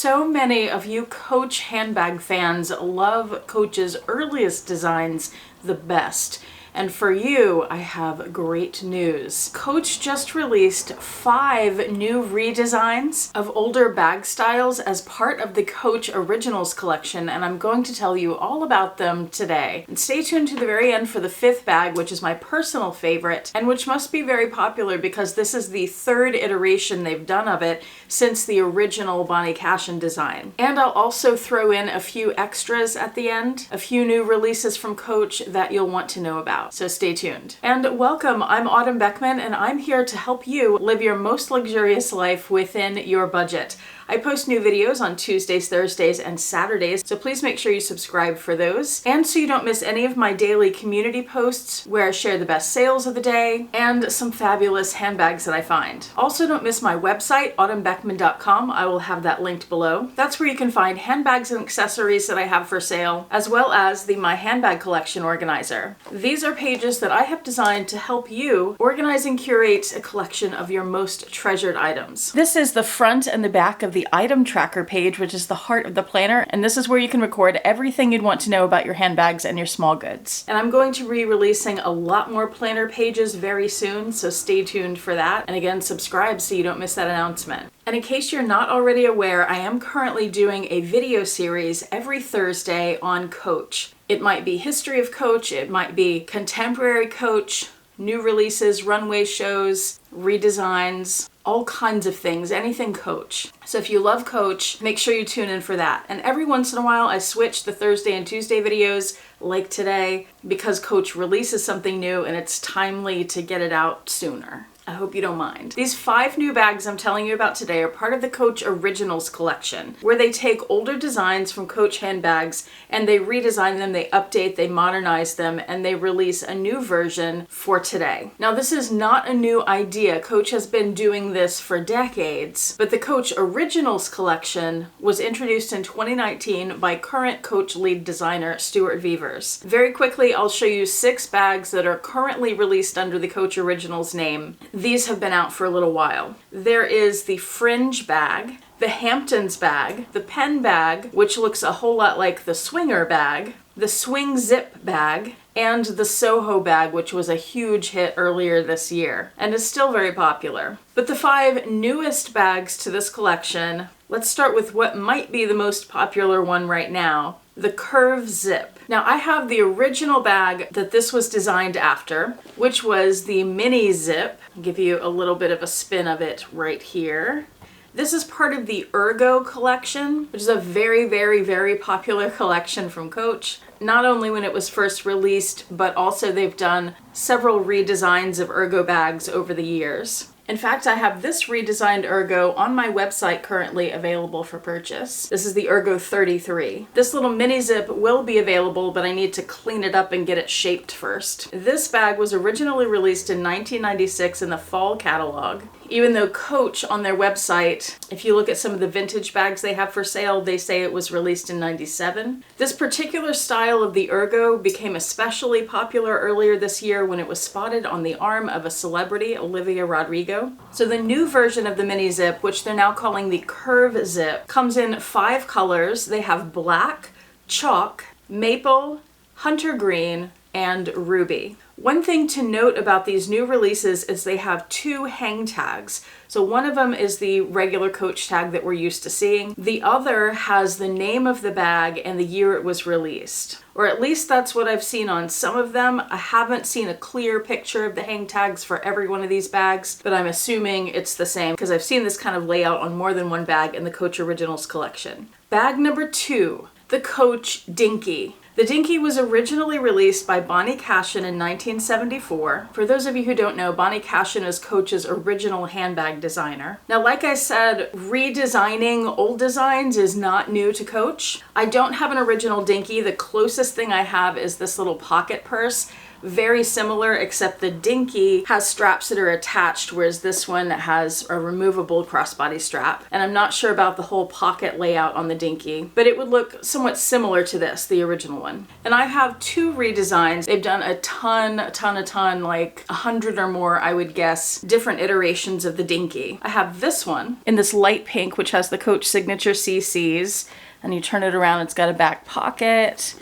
So many of you Coach handbag fans love Coach's earliest designs the best. And for you, I have great news. Coach just released 5 new redesigns of older bag styles as part of the Coach Originals collection, and I'm going to tell you all about them today. And stay tuned to the very end for the 5th bag, which is my personal favorite, and which must be very popular because this is the 3rd iteration they've done of it since the original Bonnie Cashin design. And I'll also throw in a few extras at the end, a few new releases from Coach that you'll want to know about. So stay tuned. And welcome, I'm Autumn Beckman, and I'm here to help you live your most luxurious life within your budget. I post new videos on Tuesdays, Thursdays, and Saturdays, so please make sure you subscribe for those. And so you don't miss any of my daily community posts where I share the best sales of the day and some fabulous handbags that I find. Also, don't miss my website, autumnbeckman.com. I will have that linked below. That's where you can find handbags and accessories that I have for sale, as well as the My Handbag Collection Organizer. These are pages that I have designed to help you organize and curate a collection of your most treasured items. This is the front and the back of the item tracker page, which is the heart of the planner, and this is where you can record everything you'd want to know about your handbags and your small goods. And I'm going to be releasing a lot more planner pages very soon, so stay tuned for that. And again, subscribe so you don't miss that announcement. And in case you're not already aware, I am currently doing a video series every Thursday on Coach. It might be history of Coach, it might be contemporary Coach, new releases, runway shows, redesigns, all kinds of things, anything Coach. So if you love Coach, make sure you tune in for that. And every once in a while, I switch the Thursday and Tuesday videos, like today, because Coach releases something new and it's timely to get it out sooner. I hope you don't mind. These 5 new bags I'm telling you about today are part of the Coach Originals collection, where they take older designs from Coach handbags and they redesign them, they update, they modernize them, and they release a new version for today. Now, this is not a new idea. Coach has been doing this for decades, but the Coach Originals collection was introduced in 2019 by current Coach lead designer Stuart Vevers. Very quickly, I'll show you 6 bags that are currently released under the Coach Originals name. These have been out for a little while. There is the Fringe bag, the Hamptons bag, the Pen bag, which looks a whole lot like the Swinger bag, the Swing Zip bag, and the Soho bag, which was a huge hit earlier this year and is still very popular. But the 5 newest bags to this collection, let's start with what might be the most popular one right now, the Curve Zip. Now, I have the original bag that this was designed after, which was the Mini Zip. I'll give you a little bit of a spin of it right here. This is part of the Ergo collection, which is a very, very, very popular collection from Coach. Not only when it was first released, but also they've done several redesigns of Ergo bags over the years. In fact, I have this redesigned Ergo on my website currently available for purchase. This is the Ergo 33. This little mini zip will be available, but I need to clean it up and get it shaped first. This bag was originally released in 1996 in the fall catalog. Even though Coach on their website, if you look at some of the vintage bags they have for sale, they say it was released in 97. This particular style of the Ergo became especially popular earlier this year when it was spotted on the arm of a celebrity, Olivia Rodrigo. So the new version of the mini zip, which they're now calling the Curve Zip, comes in 5 colors. They have black, chalk, maple, hunter green, and ruby. One thing to note about these new releases is they have 2 hang tags. So one of them is the regular Coach tag that we're used to seeing. The other has the name of the bag and the year it was released. Or at least that's what I've seen on some of them. I haven't seen a clear picture of the hang tags for every one of these bags, but I'm assuming it's the same because I've seen this kind of layout on more than one bag in the Coach Originals collection. Bag number 2, the Coach Dinky. The Dinky was originally released by Bonnie Cashin in 1974. For those of you who don't know, Bonnie Cashin is Coach's original handbag designer. Now, like I said, redesigning old designs is not new to Coach. I don't have an original Dinky. The closest thing I have is this little pocket purse, Very similar, except the Dinky has straps that are attached, whereas this one has a removable crossbody strap. And I'm not sure about the whole pocket layout on the Dinky, but it would look somewhat similar to this, the original one. And I have two redesigns. They've done a ton, like 100 or more, I would guess, different iterations of the Dinky. I have this one in this light pink, which has the Coach signature CCs, and you turn it around, it's got a back pocket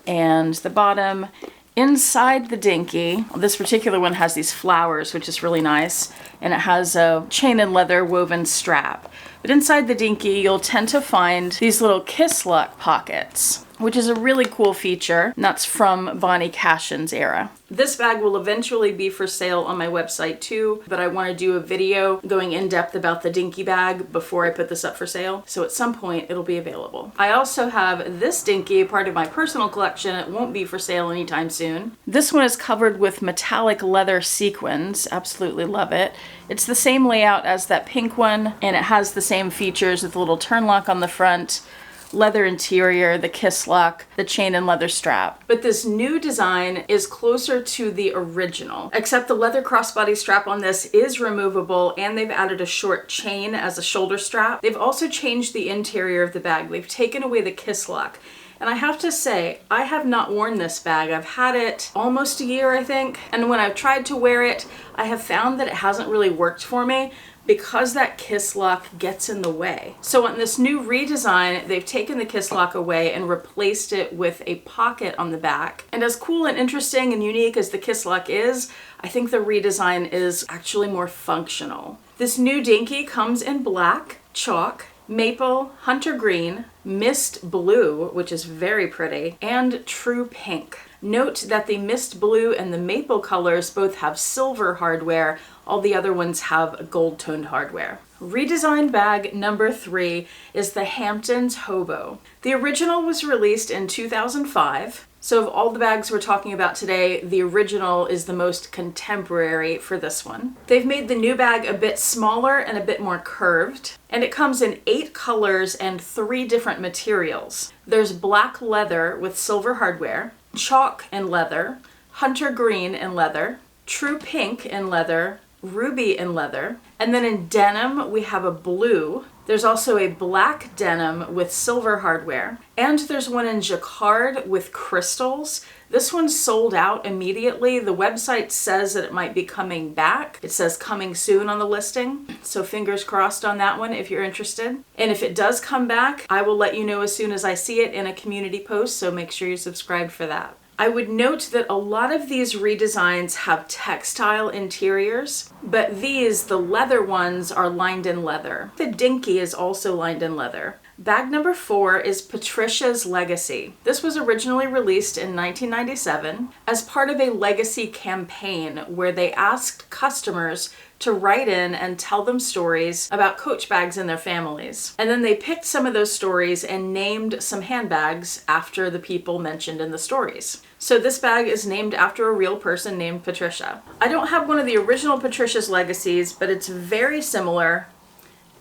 and the bottom. Inside the Dinky, this particular one has these flowers, which is really nice, and it has a chain and leather woven strap. But inside the Dinky, you'll tend to find these little kiss lock pockets, which is a really cool feature, and that's from Bonnie Cashin's era. This bag will eventually be for sale on my website too, but I want to do a video going in depth about the Dinky bag before I put this up for sale, so at some point it'll be available. I also have this Dinky, part of my personal collection. It won't be for sale anytime soon. This one is covered with metallic leather sequins. Absolutely love it. It's the same layout as that pink one, and it has the same features with the little turn lock on the front, leather interior, the kiss lock, the chain and leather strap. But this new design is closer to the original, except the leather crossbody strap on this is removable, and they've added a short chain as a shoulder strap. They've also changed the interior of the bag. They've taken away the kiss lock. And I have to say, I have not worn this bag. I've had it almost a year, I think. And when I've tried to wear it, I have found that it hasn't really worked for me, because that kiss lock gets in the way. So on this new redesign, they've taken the kiss lock away and replaced it with a pocket on the back. And as cool and interesting and unique as the kiss lock is, I think the redesign is actually more functional. This new Dinky comes in black, chalk, maple, hunter green, mist blue, which is very pretty, and true pink. Note that the mist blue and the maple colors both have silver hardware. All the other ones have gold-toned hardware. Redesigned bag number 3 is the Hamptons Hobo. The original was released in 2005. So of all the bags we're talking about today, the original is the most contemporary for this one. They've made the new bag a bit smaller and a bit more curved, and it comes in 8 colors and 3 different materials. There's black leather with silver hardware, chalk and leather, hunter green and leather, true pink and leather, ruby and leather, and then in denim we have a blue. There's also a black denim with silver hardware, and there's one in jacquard with crystals. This one's sold out immediately. The website says that it might be coming back. It says coming soon on the listing, so fingers crossed on that one if you're interested. And if it does come back, I will let you know as soon as I see it in a community post, so make sure you subscribe for that. I would note that a lot of these redesigns have textile interiors, but these, the leather ones, are lined in leather. The Dinky is also lined in leather. Bag number 4 is Patricia's Legacy. This was originally released in 1997 as part of a legacy campaign where they asked customers to write in and tell them stories about Coach bags and their families. And then they picked some of those stories and named some handbags after the people mentioned in the stories. So this bag is named after a real person named Patricia. I don't have one of the original Patricia's Legacies, but it's very similar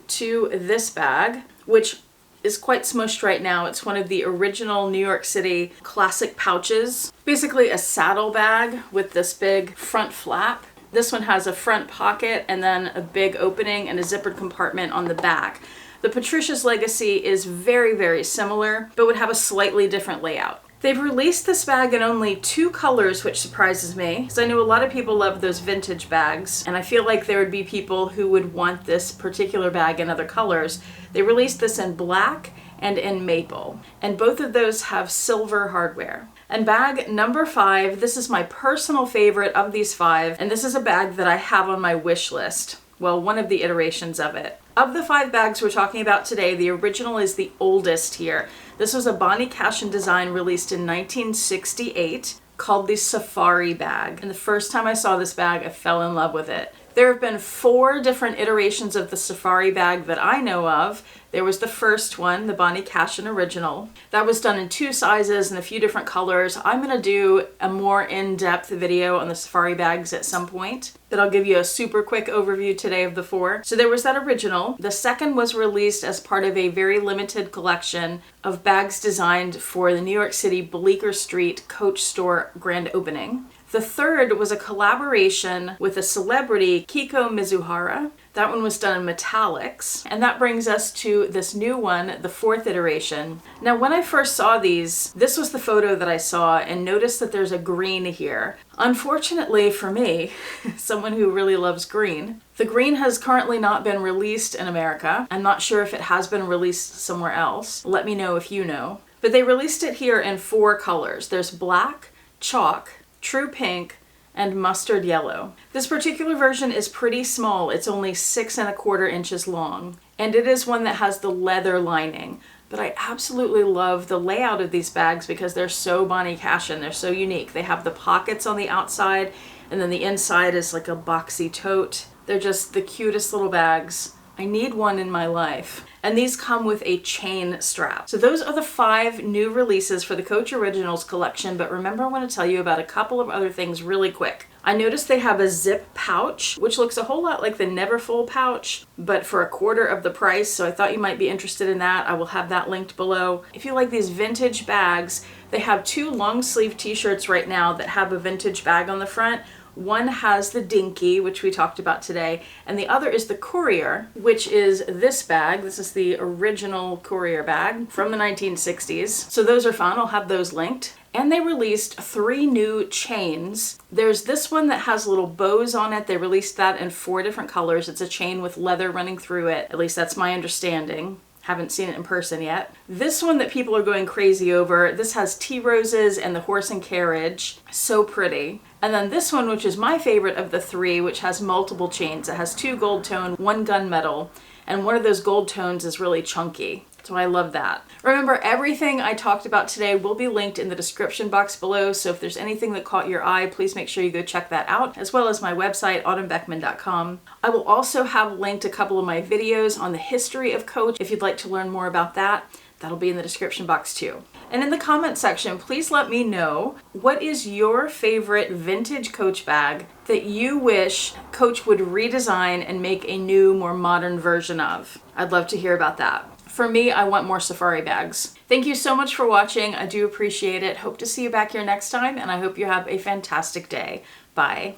to this bag, which is quite smushed right now. It's one of the original New York City classic pouches. Basically a saddle bag with this big front flap. This one has a front pocket and then a big opening and a zippered compartment on the back. The Patricia's Legacy is very, very similar, but would have a slightly different layout. They've released this bag in only 2 colors, which surprises me, because I know a lot of people love those vintage bags, and I feel like there would be people who would want this particular bag in other colors. They released this in black and in maple, and both of those have silver hardware. And bag number 5, this is my personal favorite of these 5, and this is a bag that I have on my wish list. Well, one of the iterations of it. Of the 5 bags we're talking about today, the original is the oldest here. This was a Bonnie Cashin design released in 1968 called the Safari bag. And the first time I saw this bag, I fell in love with it. There have been 4 different iterations of the Safari bag that I know of. There was the first one, the Bonnie Cashin original. That was done in 2 sizes and a few different colors. I'm gonna do a more in-depth video on the Safari bags at some point, but I'll give you a super quick overview today of the 4. So there was that original. The second was released as part of a very limited collection of bags designed for the New York City Bleecker Street Coach store grand opening. The third was a collaboration with a celebrity, Kiko Mizuhara. That one was done in metallics. And that brings us to this new one, the fourth iteration. Now, when I first saw these, this was the photo that I saw, and notice that there's a green here. Unfortunately for me, someone who really loves green, the green has currently not been released in America. I'm not sure if it has been released somewhere else. Let me know if you know. But they released it here in 4 colors. There's black, chalk, true pink, and mustard yellow. This particular version is pretty small. It's only 6¼ inches long. And it is one that has the leather lining. But I absolutely love the layout of these bags because they're so Bonnie Cashin. They're so unique. They have the pockets on the outside, and then the inside is like a boxy tote. They're just the cutest little bags. I need one in my life. And these come with a chain strap. So those are the 5 new releases for the Coach Originals collection, but remember I want to tell you about a couple of other things really quick. I noticed they have a zip pouch, which looks a whole lot like the Neverfull pouch, but for 1/4 of the price, so I thought you might be interested in that. I will have that linked below. If you like these vintage bags, they have 2 long sleeve t-shirts right now that have a vintage bag on the front. One has the Dinky, which we talked about today, and the other is the Courier, which is this bag. This is the original Courier bag from the 1960s. So those are fun. I'll have those linked. And they released 3 new chains. There's this one that has little bows on it. They released that in 4 different colors. It's a chain with leather running through it. At least that's my understanding. Haven't seen it in person yet. This one that people are going crazy over, this has tea roses and the horse and carriage. So pretty. And then this one, which is my favorite of the 3, which has multiple chains. It has 2 gold tone, 1 gunmetal, and one of those gold tones is really chunky. So I love that. Remember, everything I talked about today will be linked in the description box below, so if there's anything that caught your eye, please make sure you go check that out, as well as my website, autumnbeckman.com. I will also have linked a couple of my videos on the history of Coach. If you'd like to learn more about that, that'll be in the description box too. And in the comment section, please let me know, what is your favorite vintage Coach bag that you wish Coach would redesign and make a new, more modern version of? I'd love to hear about that. For me, I want more safari bags. Thank you so much for watching. I do appreciate it. Hope to see you back here next time, and I hope you have a fantastic day. Bye.